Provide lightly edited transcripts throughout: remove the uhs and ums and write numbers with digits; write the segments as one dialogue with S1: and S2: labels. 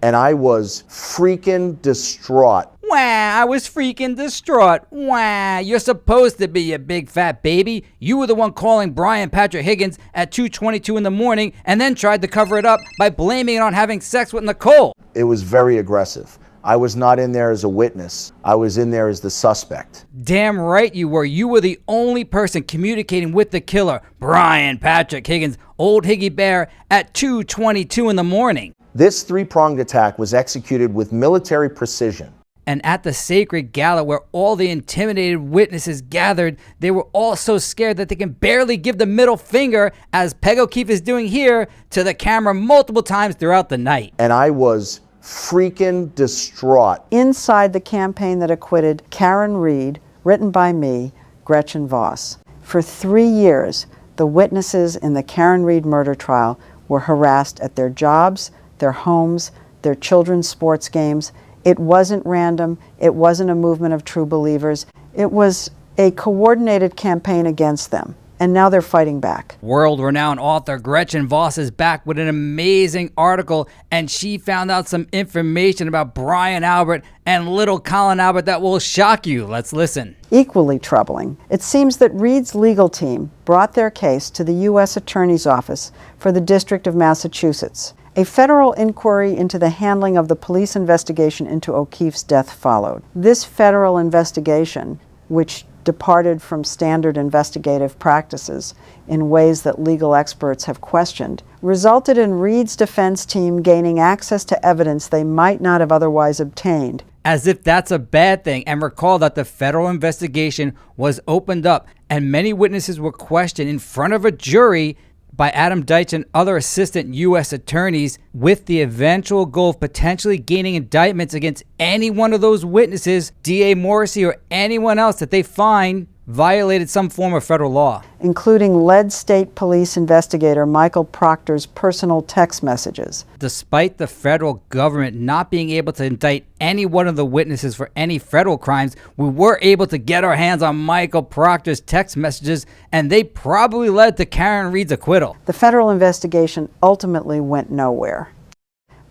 S1: And I was freaking distraught.
S2: Wah, I was freaking distraught. Wah, you're supposed to be, you big fat baby. You were the one calling Brian Patrick Higgins at 2:22 in the morning and then tried to cover it up by blaming it on having sex with Nicole.
S1: It was very aggressive. I was not in there as a witness. I was in there as the suspect.
S2: Damn right you were. You were the only person communicating with the killer, Brian Patrick Higgins, old Higgy Bear, at 2:22 in the morning.
S1: This three-pronged attack was executed with military precision.
S2: And at the sacred gala where all the intimidated witnesses gathered, they were all so scared that they can barely give the middle finger, as Peg O'Keefe is doing here, to the camera multiple times throughout the night.
S1: And I was freaking distraught.
S3: Inside the campaign that acquitted Karen Reed, written by me, Gretchen Voss. For 3 years, the witnesses in the Karen Reed murder trial were harassed at their jobs, their homes, their children's sports games. It wasn't random. It wasn't a movement of true believers. It was a coordinated campaign against them. And now they're fighting back.
S2: World-renowned author Gretchen Voss is back with an amazing article, and she found out some information about Brian Albert and little Colin Albert that will shock you. Let's listen.
S3: Equally troubling, it seems that Reed's legal team brought their case to the U.S. Attorney's Office for the District of Massachusetts. A federal inquiry into the handling of the police investigation into O'Keefe's death followed. This federal investigation, which departed from standard investigative practices in ways that legal experts have questioned, resulted in Reed's defense team gaining access to evidence they might not have otherwise obtained.
S2: As if that's a bad thing, and recall that the federal investigation was opened up and many witnesses were questioned in front of a jury by Adam Deitch and other assistant U.S. attorneys, with the eventual goal of potentially gaining indictments against any one of those witnesses, D.A. Morrissey or anyone else that they find violated some form of federal law.
S3: Including Lead State Police investigator Michael Proctor's personal text messages.
S2: Despite the federal government not being able to indict any one of the witnesses for any federal crimes, we were able to get our hands on Michael Proctor's text messages, and they probably led to Karen Reed's acquittal.
S3: The federal investigation ultimately went nowhere,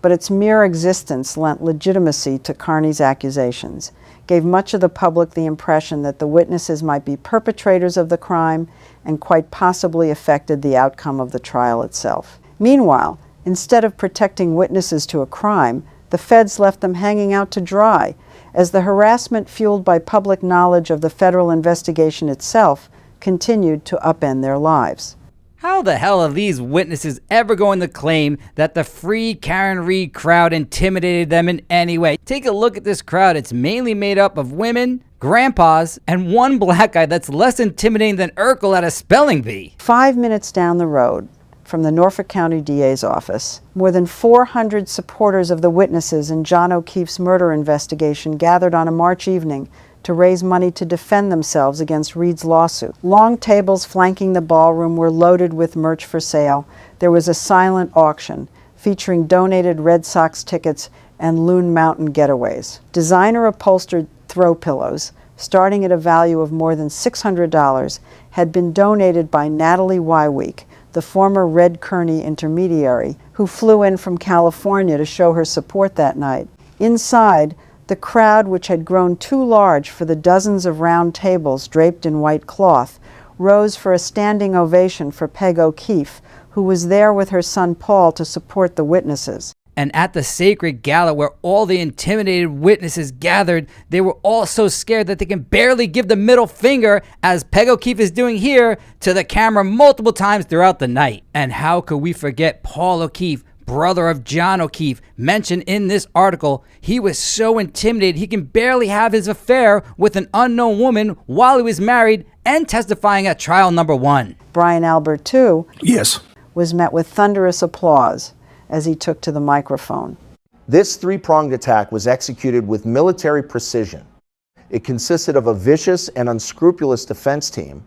S3: but its mere existence lent legitimacy to Carney's accusations, gave much of the public the impression that the witnesses might be perpetrators of the crime, and quite possibly affected the outcome of the trial itself. Meanwhile, instead of protecting witnesses to a crime, the feds left them hanging out to dry, as the harassment fueled by public knowledge of the federal investigation itself continued to upend their lives.
S2: How the hell are these witnesses ever going to claim that the Free Karen Reed crowd intimidated them in any way? Take a look at this crowd. It's mainly made up of women, grandpas, and one black guy that's less intimidating than Urkel at a spelling bee.
S3: 5 minutes down the road from the Norfolk County DA's office, more than 400 supporters of the witnesses in John O'Keefe's murder investigation gathered on a March evening to raise money to defend themselves against Reed's lawsuit. Long tables flanking the ballroom were loaded with merch for sale. There was a silent auction featuring donated Red Sox tickets and Loon Mountain getaways. Designer upholstered throw pillows, starting at a value of more than $600, had been donated by Natalie Wyweek, the former Red Kearney intermediary, who flew in from California to show her support that night. Inside, the crowd, which had grown too large for the dozens of round tables draped in white cloth, rose for a standing ovation for Peg O'Keefe, who was there with her son Paul to support the witnesses.
S2: And at the sacred gala where all the intimidated witnesses gathered, they were all so scared that they can barely give the middle finger, as Peg O'Keefe is doing here, to the camera multiple times throughout the night. And how could we forget Paul O'Keefe, brother of John O'Keefe, mentioned in this article? He was so intimidated he can barely have his affair with an unknown woman while he was married and testifying at trial number 1.
S3: Brian Albert, too,
S4: Yes.
S3: was met with thunderous applause as he took to the microphone.
S1: This three-pronged attack was executed with military precision. It consisted of a vicious and unscrupulous defense team,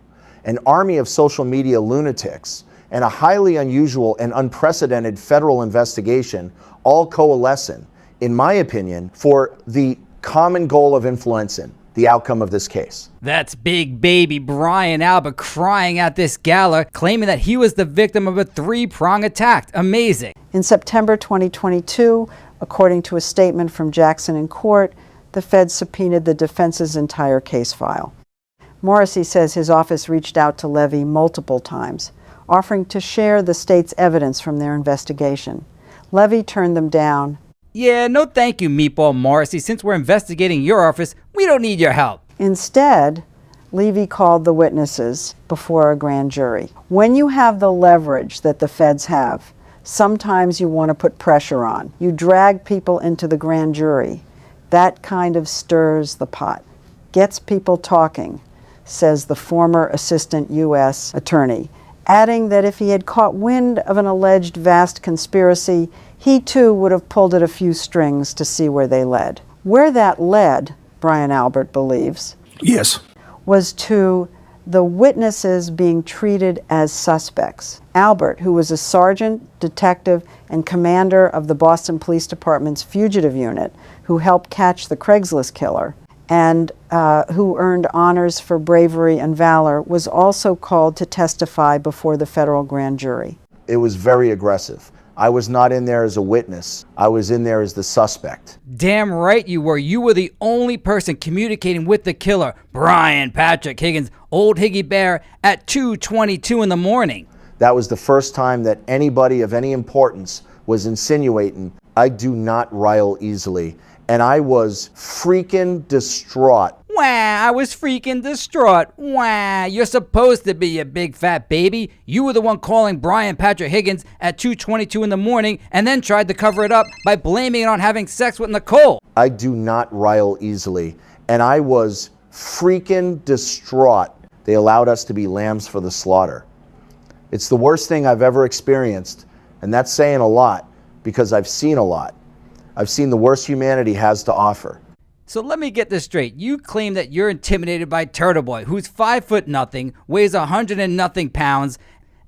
S1: an army of social media lunatics, and a highly unusual and unprecedented federal investigation, all coalescing, in my opinion, for the common goal of influencing the outcome of this case.
S2: That's big baby Brian Albert crying at this gala, claiming that he was the victim of a three-prong attack. Amazing.
S3: In September 2022, According to a statement from Jackson in court, the feds subpoenaed the defense's entire case file. Morrissey says his office reached out to Levy multiple times, offering to share the state's evidence from their investigation. Levy turned them down.
S2: Yeah, no thank you, Meatball Morrissey. Since we're investigating your office, we don't need your help.
S3: Instead, Levy called the witnesses before a grand jury. When you have the leverage that the feds have, sometimes you want to put pressure on. You drag people into the grand jury. That kind of stirs the pot, gets people talking, says the former assistant U.S. attorney, adding that if he had caught wind of an alleged vast conspiracy, he too would have pulled at a few strings to see where they led. Where that led, Brian Albert believes,
S4: Yes.
S3: was to the witnesses being treated as suspects. Albert, who was a sergeant, detective, and commander of the Boston Police Department's fugitive unit, who helped catch the Craigslist killer, and who earned honors for bravery and valor, was also called to testify before the federal grand jury.
S1: It was very aggressive. I was not in there as a witness. I was in there as the suspect.
S2: Damn right you were. You were the only person communicating with the killer, Brian Patrick Higgins, Old Higgy Bear, at 2:22 in the morning.
S1: That was the first time that anybody of any importance was insinuating, I do not rile easily. And I was freaking distraught.
S2: Wah, I was freaking distraught. Wah, you're supposed to be, you big fat baby. You were the one calling Brian Patrick Higgins at 2:22 in the morning and then tried to cover it up by blaming it on having sex with Nicole.
S1: I do not rile easily. And I was freaking distraught. They allowed us to be lambs for the slaughter. It's the worst thing I've ever experienced. And that's saying a lot because I've seen a lot. I've seen the worst humanity has to offer.
S2: So let me get this straight. You claim that you're intimidated by Turtle Boy, who's 5'0", weighs 100 and nothing pounds,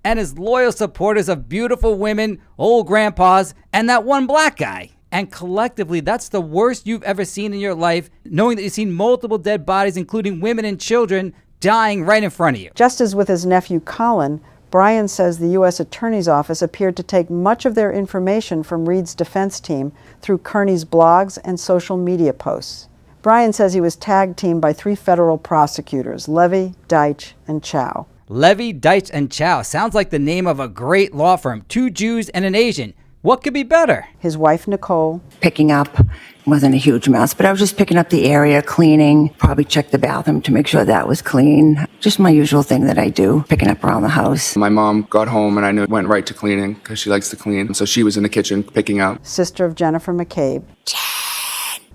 S2: and is loyal supporters of beautiful women, old grandpas, and that one black guy. And collectively, that's the worst you've ever seen in your life, knowing that you've seen multiple dead bodies, including women and children, dying right in front of you.
S3: Just as with his nephew Colin, Brian says the U.S. Attorney's Office appeared to take much of their information from Reed's defense team through Kearney's blogs and social media posts. Brian says he was tag-teamed by 3 federal prosecutors, Levy, Deitch, and Chow.
S2: Levy, Deitch, and Chow. Sounds like the name of a great law firm. 2 Jews and an Asian. What could be better?
S3: His wife, Nicole.
S5: Picking up wasn't a huge mess, but I was just picking up the area, cleaning, probably checked the bathroom to make sure that was clean. Just my usual thing that I do, picking up around the house.
S4: My mom got home and I knew went right to cleaning because she likes to clean. So she was in the kitchen picking up.
S3: Sister of Jennifer McCabe.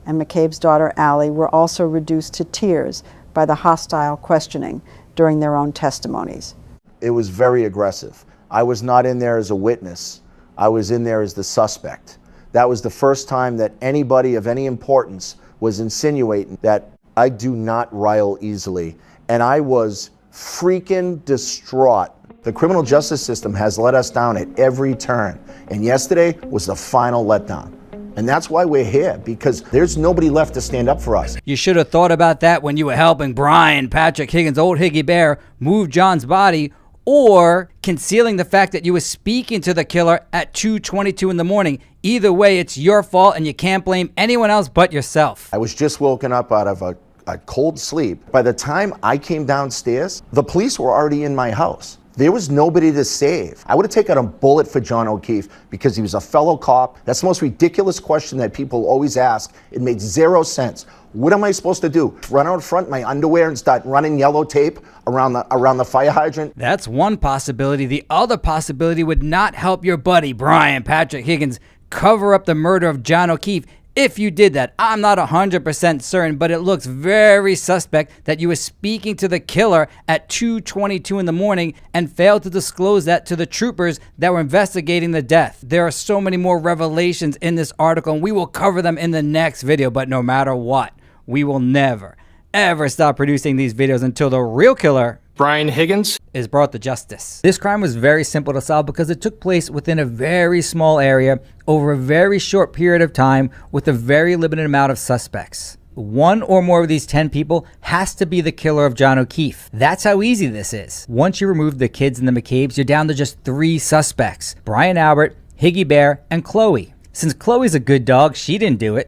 S3: And McCabe's daughter, Allie, were also reduced to tears by the hostile questioning during their own testimonies.
S1: It was very aggressive. I was not in there as a witness. I was in there as the suspect. That was the first time that anybody of any importance was insinuating that I do not rile easily. And I was freaking distraught. The criminal justice system has let us down at every turn. And yesterday was the final letdown. And that's why we're here, because there's nobody left to stand up for us.
S2: You should have thought about that when you were helping Brian Patrick Higgins, Old Higgy Bear, move John's body, or concealing the fact that you were speaking to the killer at 2:22 in the morning. Either way, it's your fault and you can't blame anyone else but yourself.
S1: I was just woken up out of a cold sleep. By the time I came downstairs, the police were already in my house. There was nobody to save. I would have taken a bullet for John O'Keefe because he was a fellow cop. That's the most ridiculous question that people always ask. It made zero sense. What am I supposed to do? Run out front in my underwear and start running yellow tape around the fire hydrant?
S2: That's one possibility. The other possibility would not help your buddy, Brian Patrick Higgins, cover up the murder of John O'Keefe. If you did that, I'm not 100% certain, but it looks very suspect that you were speaking to the killer at 2:22 in the morning and failed to disclose that to the troopers that were investigating the death. There are so many more revelations in this article, and we will cover them in the next video, but no matter what, we will never, ever stop producing these videos until the real killer,
S6: Brian Higgins,
S2: is brought to justice. This crime was very simple to solve because it took place within a very small area over a very short period of time with a very limited amount of suspects. One or more of these 10 people has to be the killer of John O'Keefe. That's how easy this is. Once you remove the kids and the McCabes, you're down to just 3 suspects: Brian Albert, Higgy Bear, and Chloe. Since Chloe's a good dog, she didn't do it.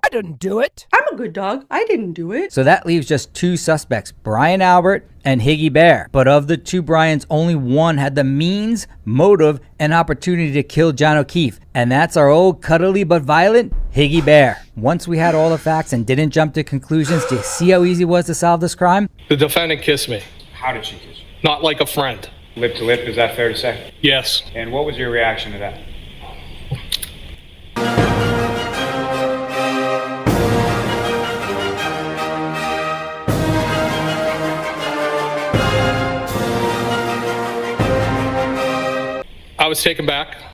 S6: I didn't do it.
S7: I'm a good dog. I didn't do it.
S2: So that leaves just two suspects, Brian Albert and Higgy Bear. But of the two Brians, only one had the means, motive, and opportunity to kill John O'Keefe. And that's our old cuddly but violent Higgy Bear. Once we had all the facts and didn't jump to conclusions, do you see how easy it was to solve this crime?
S8: The defendant kissed me.
S9: How did she kiss you?
S8: Not like a friend.
S9: Lip to lip, is that fair to say?
S8: Yes.
S9: And what was your reaction to that?
S8: I was taken back.